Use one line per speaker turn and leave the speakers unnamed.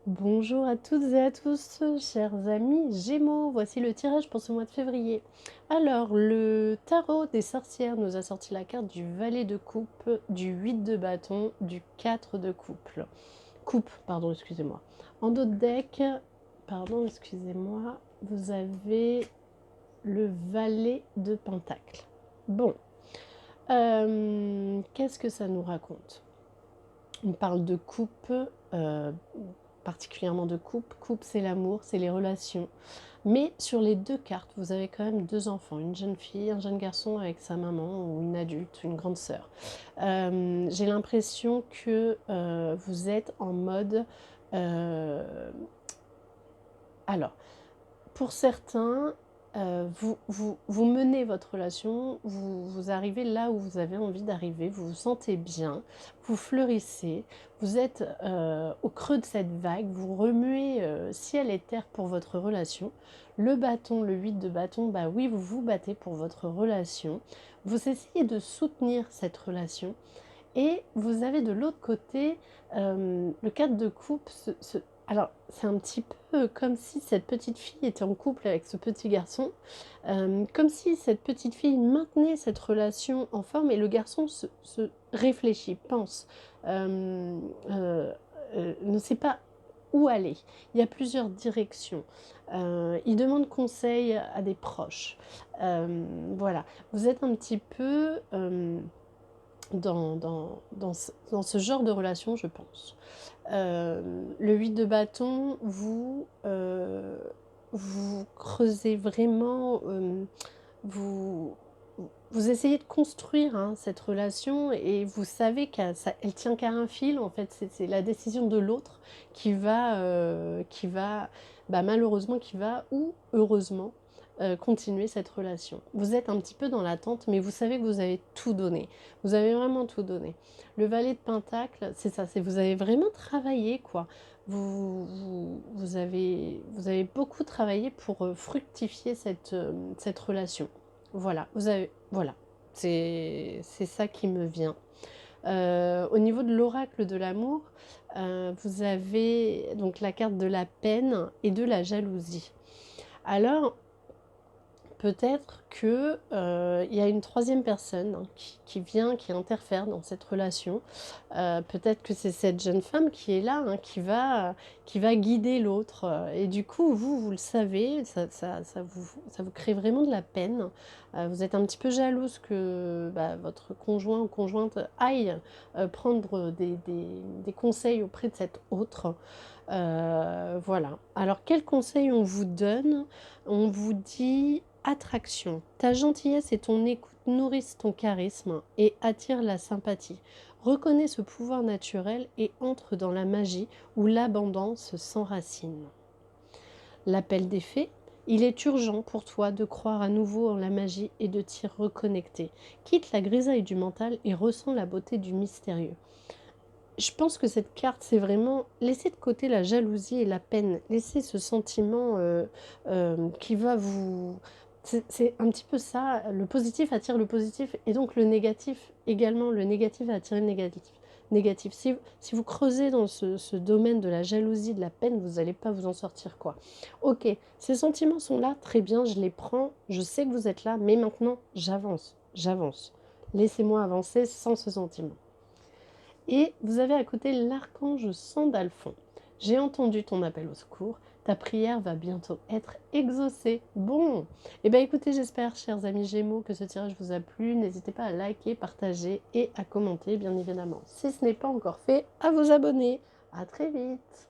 Bonjour à toutes et à tous, chers amis Gémeaux. Voici le tirage pour ce mois de février. Alors, le tarot des sorcières nous a sorti la carte du valet de coupe, du 8 de bâton, du 4 de couple. Coupe, pardon, excusez-moi. En dos de deck, pardon, excusez-moi, vous avez le valet de pentacle. Bon, qu'est-ce que ça nous raconte? On parle de coupe, particulièrement de coupe. Coupe, c'est l'amour, c'est les relations. Mais sur les deux cartes, vous avez quand même deux enfants, une jeune fille, un jeune garçon avec sa maman ou une adulte, une grande sœur. J'ai l'impression que vous êtes en mode... alors, pour certains, vous menez votre relation, vous arrivez là où vous avez envie d'arriver, vous vous sentez bien, vous fleurissez, vous êtes au creux de cette vague, vous remuez ciel et terre pour votre relation. Le bâton, le 8 de bâton, bah oui, vous vous battez pour votre relation, vous essayez de soutenir cette relation. Et vous avez de l'autre côté le 4 de coupe. Alors, c'est un petit peu comme si cette petite fille était en couple avec ce petit garçon, comme si cette petite fille maintenait cette relation en forme et le garçon se réfléchit, pense, euh, euh, ne sait pas où aller. Il y a plusieurs directions. Il demande conseil à des proches. Voilà, vous êtes un petit peu... dans ce genre de relation, je pense. Le 8 de bâton, vous creusez vraiment, vous, vous essayez de construire cette relation et vous savez qu'elle tient qu'à un fil. En fait, c'est la décision de l'autre qui va bah, malheureusement, qui va, ou heureusement, continuer cette relation. Vous êtes un petit peu dans l'attente, mais vous savez que vous avez tout donné. Vous avez vraiment tout donné. Le valet de Pentacle, c'est ça, c'est vous avez vraiment travaillé, quoi. Vous avez beaucoup travaillé pour fructifier cette relation. Voilà, c'est ça qui me vient. Au niveau de l'oracle de l'amour, vous avez donc la carte de la peine et de la jalousie. Alors, peut-être que il y a une troisième personne qui vient, qui interfère dans cette relation. Peut-être que c'est cette jeune femme qui est là, qui va guider l'autre. Et du coup, vous le savez, ça vous crée vraiment de la peine. Vous êtes un petit peu jalouse que bah, votre conjoint ou conjointe aille prendre des conseils auprès de cette autre. Voilà. Alors, quel conseil on vous donne? On vous dit attraction. Ta gentillesse et ton écoute nourrissent ton charisme et attirent la sympathie. Reconnais ce pouvoir naturel et entre dans la magie où l'abondance s'enracine. L'appel des fées. Il est urgent pour toi de croire à nouveau en la magie et de t'y reconnecter. Quitte la grisaille du mental et ressens la beauté du mystérieux. Je pense que cette carte, c'est vraiment laisser de côté la jalousie et la peine. Laisser ce sentiment qui va vous... C'est un petit peu ça. Le positif attire le positif et donc le négatif également. Le négatif va attirer le négatif. Si vous creusez dans ce domaine de la jalousie, de la peine, vous n'allez pas vous en sortir, quoi. Ok, ces sentiments sont là, très bien, je les prends. Je sais que vous êtes là, mais maintenant, j'avance. Laissez-moi avancer sans ce sentiment. Et vous avez à côté l'archange Sandalphon. J'ai entendu ton appel au secours. Ta prière va bientôt être exaucée. Bon, et bien écoutez, j'espère, chers amis Gémeaux, que ce tirage vous a plu. N'hésitez pas à liker, partager et à commenter, bien évidemment. Si ce n'est pas encore fait, à vous abonner. À très vite.